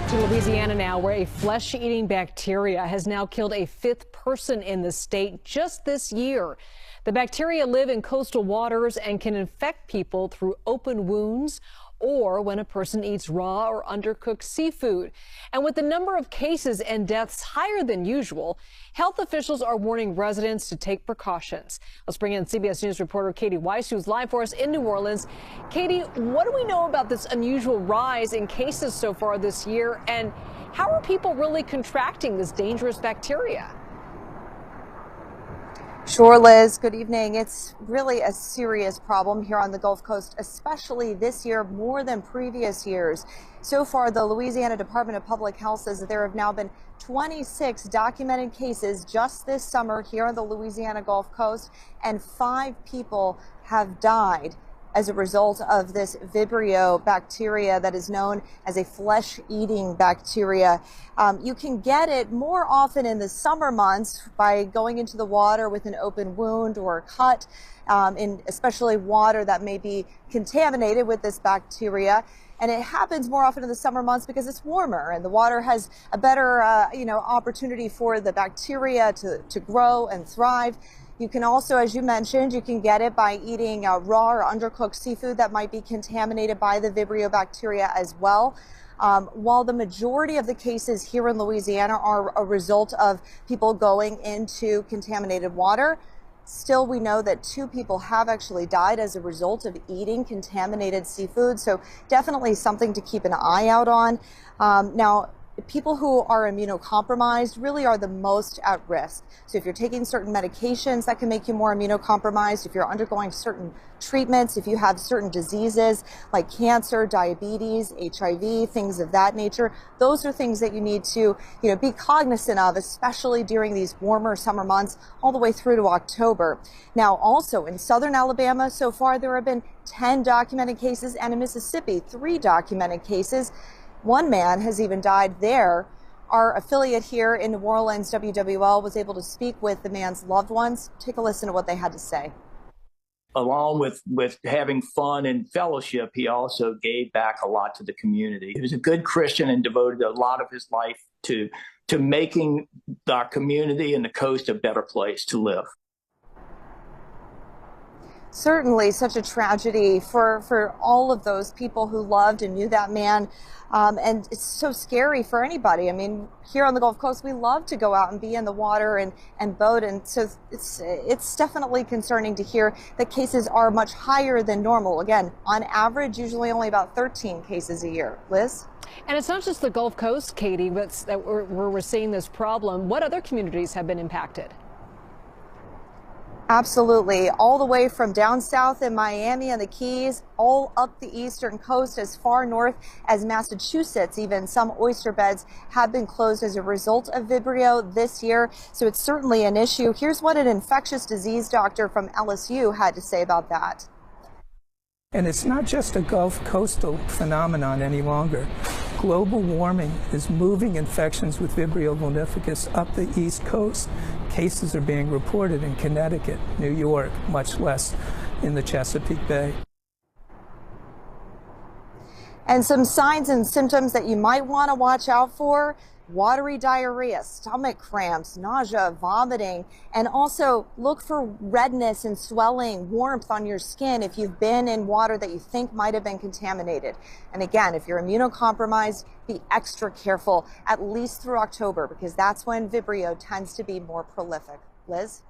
To Louisiana now, where a flesh-eating bacteria has now killed a fifth person in the state just this year. The bacteria live in coastal waters and can infect people through open wounds or when a person eats raw or undercooked seafood. And with the number of cases and deaths higher than usual, health officials are warning residents to take precautions. Let's bring in CBS News reporter Katie Weiss, who's live for us in New Orleans. Katie, what do we know about this unusual rise in cases so far this year, and how are people really contracting this dangerous bacteria? Sure, Liz. Good evening. It's really a serious problem here on the Gulf Coast, especially this year more than previous years. So far, the Louisiana Department of Public Health says that there have now been 26 documented cases just this summer here on the Louisiana Gulf Coast, and 5 people have died as a result of this Vibrio bacteria that is known as a flesh-eating bacteria. You can get it more often in the summer months by going into the water with an open wound or a cut, in especially water that may be contaminated with this bacteria. And it happens more often in the summer months because it's warmer and the water has a better, opportunity for the bacteria to grow and thrive. You can also, as you mentioned, you can get it by eating raw or undercooked seafood that might be contaminated by the Vibrio bacteria as well. While the majority of the cases here in Louisiana are a result of people going into contaminated water, still we know that 2 people have actually died as a result of eating contaminated seafood. So definitely something to keep an eye out on. Now, people who are immunocompromised really are the most at risk. So if you're taking certain medications, that can make you more immunocompromised. If you're undergoing certain treatments, if you have certain diseases like cancer, diabetes, HIV, things of that nature, those are things that you need to, be cognizant of, especially during these warmer summer months all the way through to October. Now, also in southern Alabama, so far there have been 10 documented cases, and in Mississippi, 3 documented cases. 1 man has even died there. Our affiliate here in New Orleans, WWL, was able to speak with the man's loved ones. Take a listen to what they had to say. Along with having fun and fellowship, he also gave back a lot to the community. He was a good Christian and devoted a lot of his life to making our community and the coast a better place to live. Certainly such a tragedy for all of those people who loved and knew that man. And it's so scary for anybody. I mean, here on the Gulf Coast, we love to go out and be in the water and boat. And so it's definitely concerning to hear that cases are much higher than normal. Again, on average, usually only about 13 cases a year. Liz? And it's not just the Gulf Coast, Katie, where we're seeing this problem. What other communities have been impacted? Absolutely. All the way from down south in Miami and the Keys, all up the eastern coast as far north as Massachusetts. Even some oyster beds have been closed as a result of Vibrio this year. So it's certainly an issue. Here's what an infectious disease doctor from LSU had to say about that. And it's not just a Gulf coastal phenomenon any longer. Global warming is moving infections with Vibrio vulnificus up the East Coast. Cases are being reported in Connecticut, New York, much less in the Chesapeake Bay. And some signs and symptoms that you might want to watch out for: watery diarrhea, stomach cramps, nausea, vomiting, and also look for redness and swelling, warmth on your skin if you've been in water that you think might have been contaminated. And again, if you're immunocompromised, be extra careful, at least through October, because that's when Vibrio tends to be more prolific. Liz?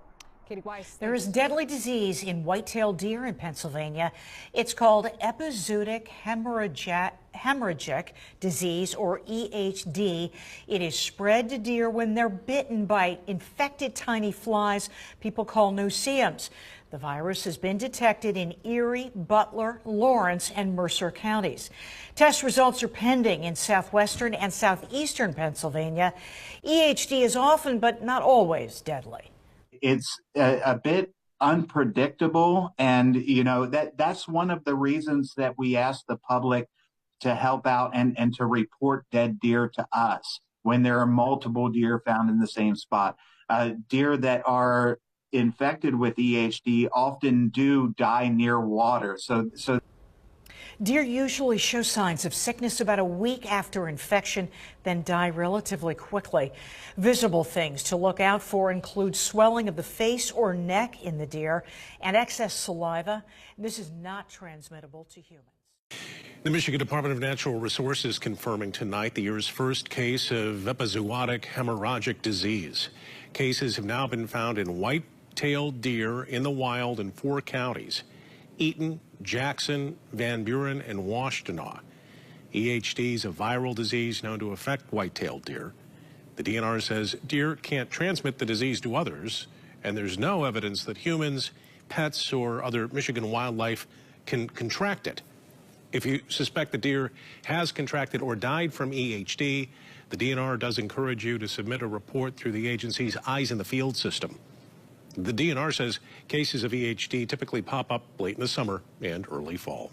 Katie Weiss. There is deadly disease in white-tailed deer in Pennsylvania. It's called epizootic hemorrhagic disease, or EHD. It is spread to deer when they're bitten by infected tiny flies people call no-see-ums. The virus has been detected in Erie, Butler, Lawrence, and Mercer counties. Test results are pending in southwestern and southeastern Pennsylvania. EHD is often, but not always, deadly. It's a bit unpredictable, and that's one of the reasons that we ask the public to help out and to report dead deer to us when there are multiple deer found in the same spot. Deer that are infected with EHD often do die near water. So Deer usually show signs of sickness about a week after infection, then die relatively quickly. Visible things to look out for include swelling of the face or neck in the deer and excess saliva. This is not transmittable to humans. The Michigan Department of Natural Resources confirming tonight the year's first case of epizootic hemorrhagic disease. Cases have now been found in white-tailed deer in the wild in 4 counties: Eaton, Jackson, Van Buren, and Washtenaw. EHD is a viral disease known to affect white-tailed deer. The DNR says deer can't transmit the disease to others, and there's no evidence that humans, pets, or other Michigan wildlife can contract it. If you suspect the deer has contracted or died from EHD, the DNR does encourage you to submit a report through the agency's Eyes in the Field system. The DNR says cases of EHD typically pop up late in the summer and early fall.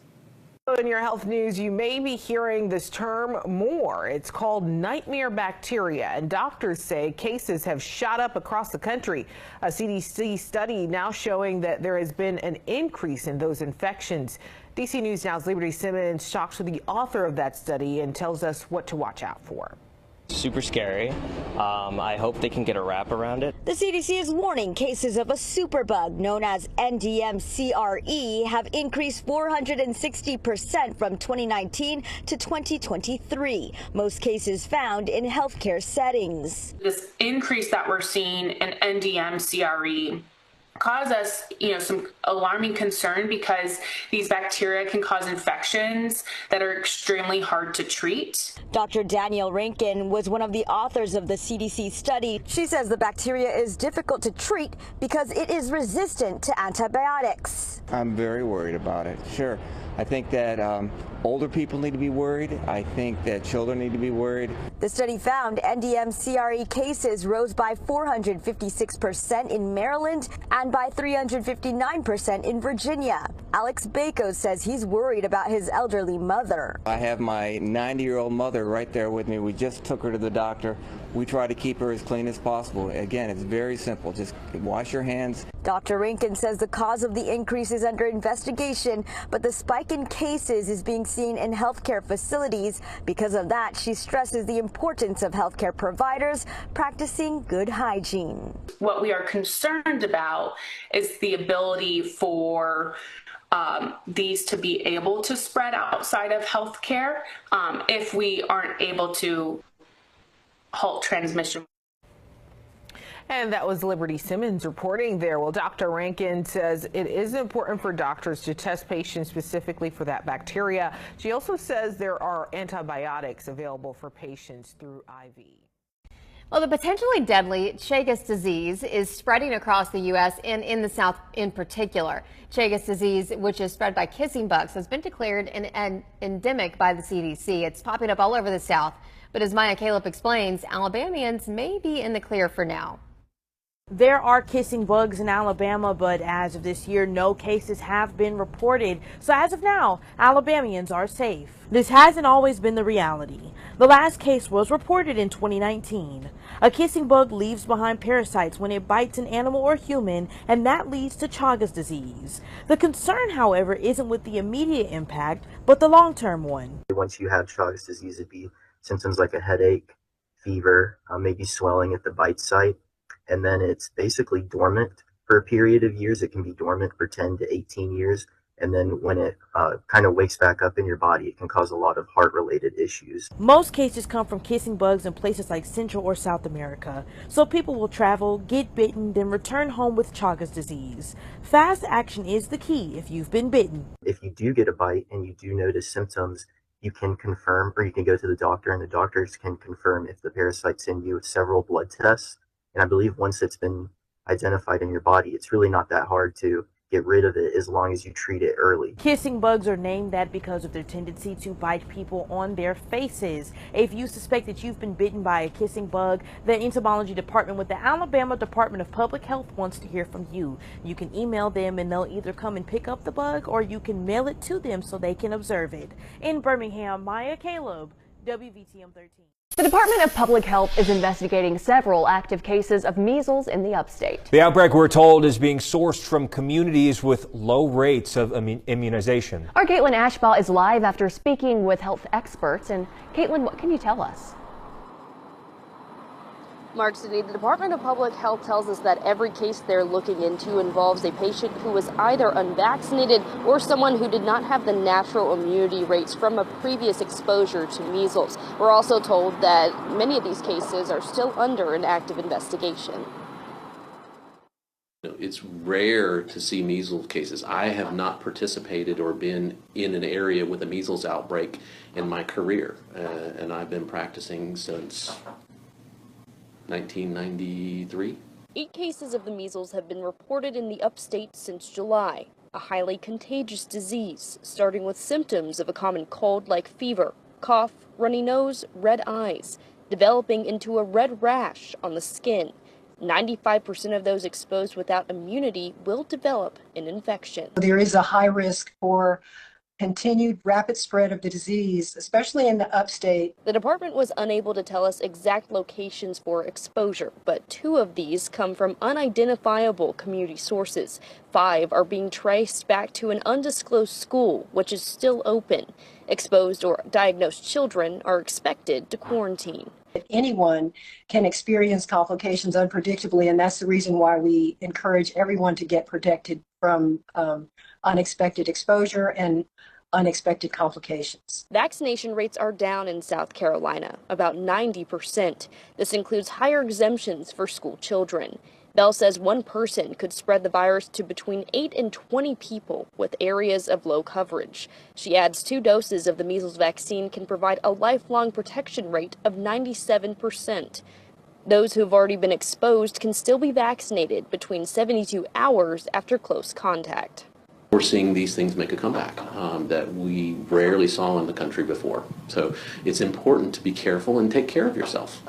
In your health news, you may be hearing this term more. It's called nightmare bacteria, and doctors say cases have shot up across the country. A CDC study now showing that there has been an increase in those infections. DC News Now's Liberty Simmons talks to the author of that study and tells us what to watch out for. Super scary. I hope they can get a wrap around it. The CDC is warning cases of a superbug known as NDM-CRE have increased 460% from 2019 to 2023. Most cases found in healthcare settings. This increase that we're seeing in NDM-CRE cause us, some alarming concern because these bacteria can cause infections that are extremely hard to treat. Dr. Danielle Rankin was one of the authors of the CDC study. She says the bacteria is difficult to treat because it is resistant to antibiotics. I'm very worried about it. Sure. I think that older people need to be worried. I think that children need to be worried. The study found NDM-CRE cases rose by 456% in Maryland and by 359% in Virginia. Alex Bacos says he's worried about his elderly mother. I have my 90-year-old mother right there with me. We just took her to the doctor. We try to keep her as clean as possible. Again, it's very simple. Just wash your hands. Dr. Rankin says the cause of the increase is under investigation, but the spike in cases is being seen in healthcare facilities. Because of that, she stresses the importance of healthcare providers practicing good hygiene. What we are concerned about is the ability for these to be able to spread outside of healthcare if we aren't able to halt transmission. And that was Liberty Simmons reporting there. Well, Dr. Rankin says it is important for doctors to test patients specifically for that bacteria. She also says there are antibiotics available for patients through IV. Well, the potentially deadly Chagas disease is spreading across the U.S. and in the South in particular. Chagas disease, which is spread by kissing bugs, has been declared an endemic by the CDC. It's popping up all over the South. But as Maya Caleb explains, Alabamians may be in the clear for now. There are kissing bugs in Alabama, but as of this year, no cases have been reported. So as of now, Alabamians are safe. This hasn't always been the reality. The last case was reported in 2019. A kissing bug leaves behind parasites when it bites an animal or human, and that leads to Chagas disease. The concern, however, isn't with the immediate impact, but the long-term one. Once you have Chagas disease, it'd be symptoms like a headache, fever, maybe swelling at the bite site. And then it's basically dormant for a period of years. It can be dormant for 10 to 18 years. And then when it kind of wakes back up in your body, it can cause a lot of heart-related issues. Most cases come from kissing bugs in places like Central or South America. So people will travel, get bitten, then return home with Chagas disease. Fast action is the key if you've been bitten. If you do get a bite and you do notice symptoms, you can confirm, or you can go to the doctor, and the doctors can confirm if the parasite's in you with several blood tests. And I believe once it's been identified in your body, it's really not that hard to get rid of it as long as you treat it early. Kissing bugs are named that because of their tendency to bite people on their faces. If you suspect that you've been bitten by a kissing bug, the entomology department with the Alabama Department of Public Health wants to hear from you. You can email them and they'll either come and pick up the bug or you can mail it to them so they can observe it. In Birmingham, Maya Caleb, WVTM 13. The Department of Public Health is investigating several active cases of measles in the upstate. The outbreak, we're told, is being sourced from communities with low rates of immunization. Our Caitlin Ashbaugh is live after speaking with health experts. And Caitlin, what can you tell us? Mark, Sydney, the Department of Public Health tells us that every case they're looking into involves a patient who was either unvaccinated or someone who did not have the natural immunity rates from a previous exposure to measles. We're also told that many of these cases are still under an active investigation. It's rare to see measles cases. I have not participated or been in an area with a measles outbreak in my career, and I've been practicing since 1993. 8 cases of the measles have been reported in the upstate since July, a highly contagious disease, starting with symptoms of a common cold like fever, cough, runny nose, red eyes, developing into a red rash on the skin. 95% of those exposed without immunity will develop an infection. There is a high risk for continued rapid spread of the disease, especially in the upstate. The department was unable to tell us exact locations for exposure, but 2 of these come from unidentifiable community sources. 5 are being traced back to an undisclosed school, which is still open. Exposed or diagnosed children are expected to quarantine. Anyone can experience complications unpredictably, and that's the reason why we encourage everyone to get protected from unexpected exposure and unexpected complications. Vaccination rates are down in South Carolina, about 90%. This includes higher exemptions for school children. Bell says one person could spread the virus to between 8 and 20 people with areas of low coverage. She adds 2 doses of the measles vaccine can provide a lifelong protection rate of 97%. Those who have already been exposed can still be vaccinated between 72 hours after close contact. We're seeing these things make a comeback that we rarely saw in the country before. So it's important to be careful and take care of yourself.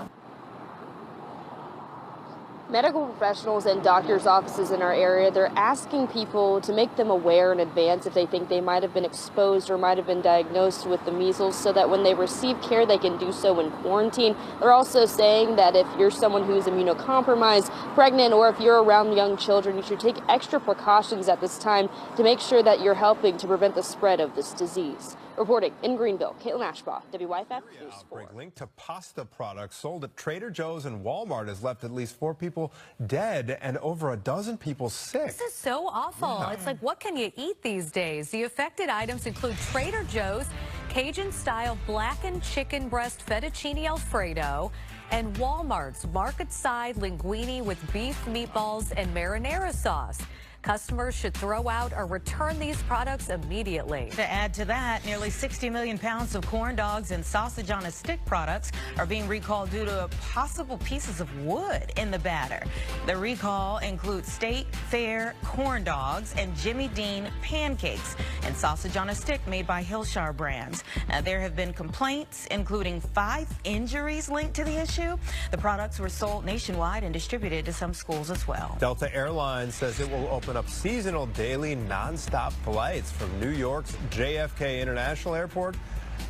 Medical professionals and doctors' offices in our area, they're asking people to make them aware in advance if they think they might have been exposed or might have been diagnosed with the measles, so that when they receive care, they can do so in quarantine. They're also saying that if you're someone who's immunocompromised, pregnant, or if you're around young children, you should take extra precautions at this time to make sure that you're helping to prevent the spread of this disease. Reporting in Greenville, Caitlin Ashbaugh, WYFF News 4. Outbreak linked to pasta products sold at Trader Joe's and Walmart has left at least 4 people dead and over a dozen people sick. This is so awful. Yeah. It's like, what can you eat these days? The affected items include Trader Joe's Cajun-style blackened chicken breast fettuccine Alfredo and Walmart's market-side linguine with beef meatballs and marinara sauce. Customers should throw out or return these products immediately. To add to that, nearly 60 million pounds of corn dogs and sausage on a stick products are being recalled due to possible pieces of wood in the batter. The recall includes State Fair corn dogs and Jimmy Dean pancakes and sausage on a stick made by Hillshire Brands. There have been complaints, including 5 injuries linked to the issue. The products were sold nationwide and distributed to some schools as well. Delta Airlines says it will open up seasonal daily nonstop flights from New York's JFK International Airport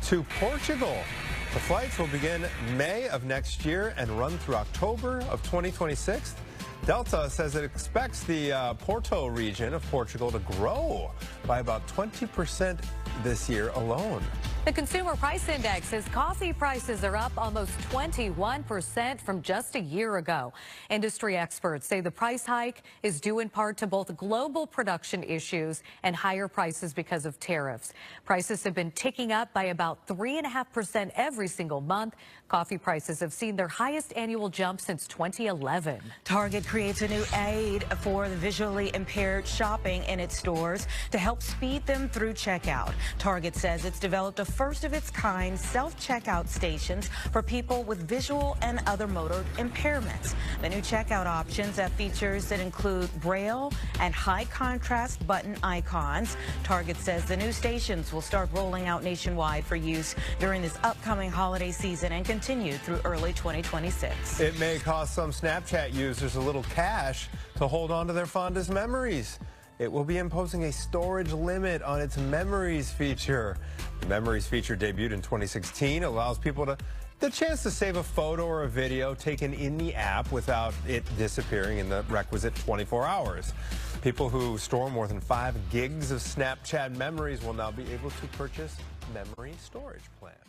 to Portugal. The flights will begin May of next year and run through October of 2026. Delta says it expects the Porto region of Portugal to grow by about 20% this year alone. The Consumer Price Index says coffee prices are up almost 21% from just a year ago. Industry experts say the price hike is due in part to both global production issues and higher prices because of tariffs. Prices have been ticking up by about 3.5% every single month. Coffee prices have seen their highest annual jump since 2011. Target creates a new aid for the visually impaired shopping in its stores to help speed them through checkout. Target says it's developed a first of its kind self-checkout stations for people with visual and other motor impairments. The new checkout options have features that include Braille and high contrast button icons. Target says the new stations will start rolling out nationwide for use during this upcoming holiday season and continue through early 2026. It may cost some Snapchat users a little cash to hold on to their fondest memories. It will be imposing a storage limit on its Memories feature. The Memories feature debuted in 2016, allows people to The chance to save a photo or a video taken in the app without it disappearing in the requisite 24 hours. People who store more than 5 gigs of Snapchat memories will now be able to purchase memory storage plans.